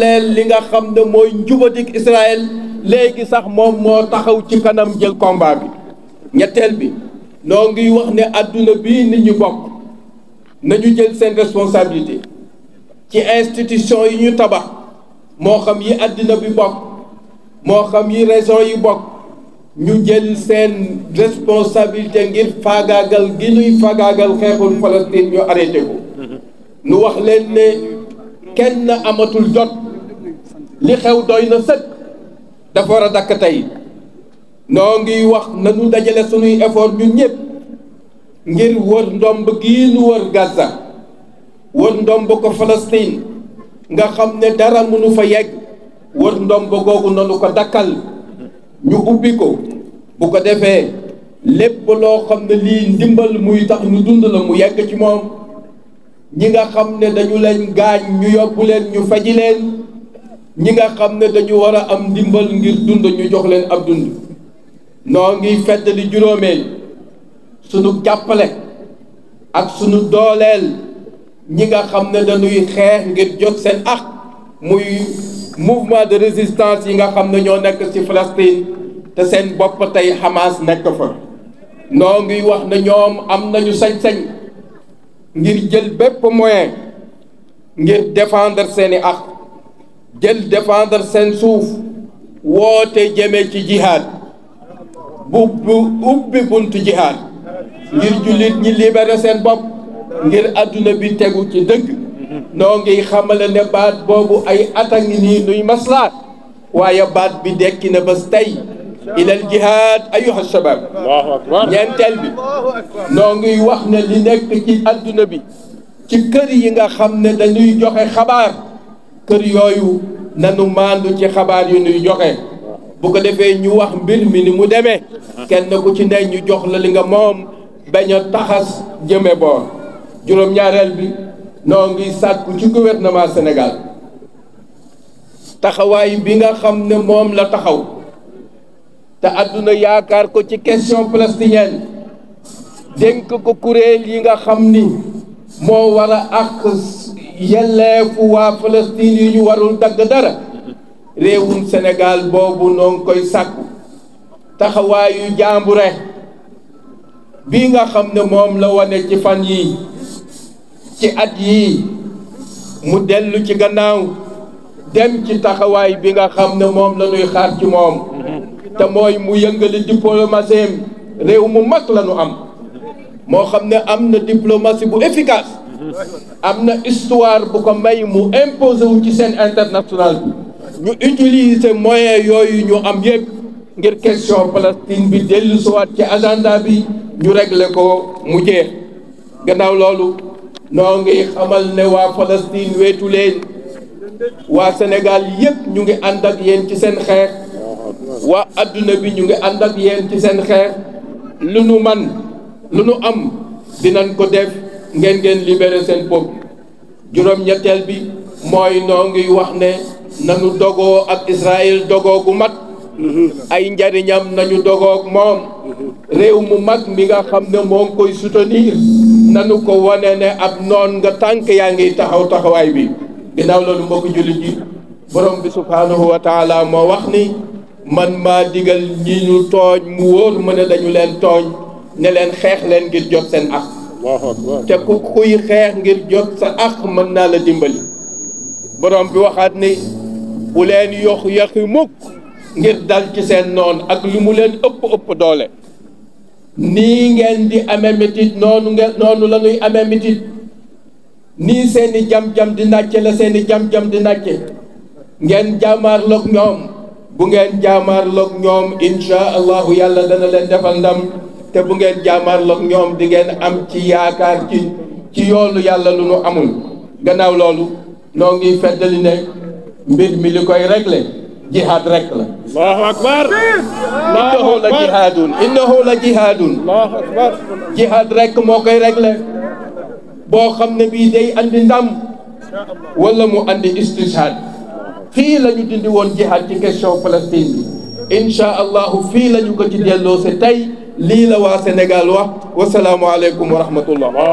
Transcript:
rappeleel li nga xam ne mooy njubadik Israël léegi sax moom moo taxaw ci kanam jël combat bi. ñetteel bi noo ngi wax ne adduna bii nit ñu bokk nañu jël seen responsabilité ci institution yi ñu tabax moo xam yi adduna bi bokk moo xam yi région yi bokk ñu jël seen responsabilité ngir faagaagal gi nuy faagaagal xeexul Palestine ñu arrêté ko. nu wax leen ne kenn amatul jot li xew doy na sëkk dafa war a dakk tey. noo ngi wax nañu dajale sunuy effort ñun ñëpp ngir wër ndomb gii nu wër Gaza wër ndomb ko Palestine nga xam ne dara mënu fa yegg wër ndomb googu nanu ko dakkal ñu ubbi ko bu ko defee lépp loo xam ne lii ndimbal muy tax ñu dund la mu yegg ci moom ñi nga xam ne dañu leen gaañ ñu yóbbu leen ñu faji leen ñi nga xam ne dañu war a am ndimbal ngir dund ñu jox leen ab dund. noo ngi feddali juróomeel sunu jàppale ak sunu dooleel ñi nga xam ne dañuy xeex ngir jot seen ak muy mouvement de résistance yi nga xam ne ñoo nekk ci Palestine te seen bopp tey Hamas nekk fa. noo ngi wax ne ñoom am nañu sañ-sañ ngir jël bépp moyen ngir défendre seeni ak jël défendre seen suuf woote jëme ci jihaad bu ubbi buntu jihaad ngir jullit ñi libéré seen bopp ngir adduna bi tegu ci dëgg. noo ngi xamale ne baat boobu ay at a ngi nii nuy maslaat waaye baat bi dekki na bés tey ilal jihaad ayyuha shabab. ñeenteel bi noo ngi wax ne li nekk ci adduna bi ci kër yi nga xam ne dañuy joxe xabaar kër yooyu nanu maandu ci xabaar yu nuy joxe. bu ko defee ñu wax mbir mi ni mu demee kenn ku ci ne ñu jox la li nga moom bañ a taxas jëme boor. juróom-ñaareel bi noo ngi sàkku ci gouvernement Sénégal taxawaay bi nga xam ne moom la taxaw te àdduna yaakaar ko ci question palestinienne dénk ko kuréel yi nga xam ni moo war a ak yelleefu waa Palestine yi ñu warul dagg dara. réewum Sénégal boobu noo ngi koy sàkku taxawaayu jàmbure bii nga xam ne moom la wane ci fan yii ci at yii mu dellu ci gannaaw dem ci taxawaay bi nga xam ne moom la ñuy xaar ci moom te mooy mu yëngali diplomatie réew mu mag la ñu am moo xam ne am na diplomatie bu efficace am na histoire bu ko may mu imposé wu ci scène internationale bi. ñu utiliser moyens yooyu ñu am yëpp ngir question Palestine bi dellu siwaat ci agenda bi ñu régler ko mu jeex. gannaaw loolu noo ngi xamal ne waa Palestine weetu leen waa Sénégal yëpp ñu ngi ànd ak yéen ci seen xeex waa adduna bi ñu ngi ànd ak yéen ci seen xeex lu nu man lu nu am dinañ ko def ngeen libérer seen peuple. juróom-ñetteel bi mooy noo ngi wax ne nanu dogoo ak Israël dogoo gu mat ay njariñam nañu dogoog moom réew mu mag mi nga xam ne moo ngi koy soutenir nanu ko wane ne ab noon nga tànk yaa ngi taxaw taxawaay bi. ginnaaw loolu mbokk jullit yi borom bi subhaanahu wa taala moo wax ni man maa digal ñi ñu tooñ mu wóor ma ne dañu leen tooñ ne leen xeex leen ngir jot seen ak te ku kuy xeex ngir jot sa ak mën naa la dimbali. borom bi waxaat ni bu leen yox yaxi mukk ngir dal ci seen noon ak lu mu leen ëpp doole. nii ngeen di amee métit noonu la ñuy amee métit nii seeni jam-jam di nàcce la seeni jam-jam di nàcce ngeen jaamaarloog ñoom bu ngeen jaamaarloog ñoom insha allahu yàlla dana leen defal ndam te bu ngeen jaamaarloog ñoom di ngeen am ci yaakaar ci yoonu yàlla lu nu amul. gannaaw loolu noo ngi feddali ne mbir mi li koy réglé jihaad rek la. allahu akbar. innahu la jihaadun. allahu akbar. jihaad rek moo koy réglé boo xam ne bii day andi ndam wala mu andi istishhaad. fii la ñu dindi woon jihaad ci question Palestine bi incha allahu fii la ñu ko ci delloo si tey lii la waa Sénégal wax wasalaamualeykum wa rahmatullah.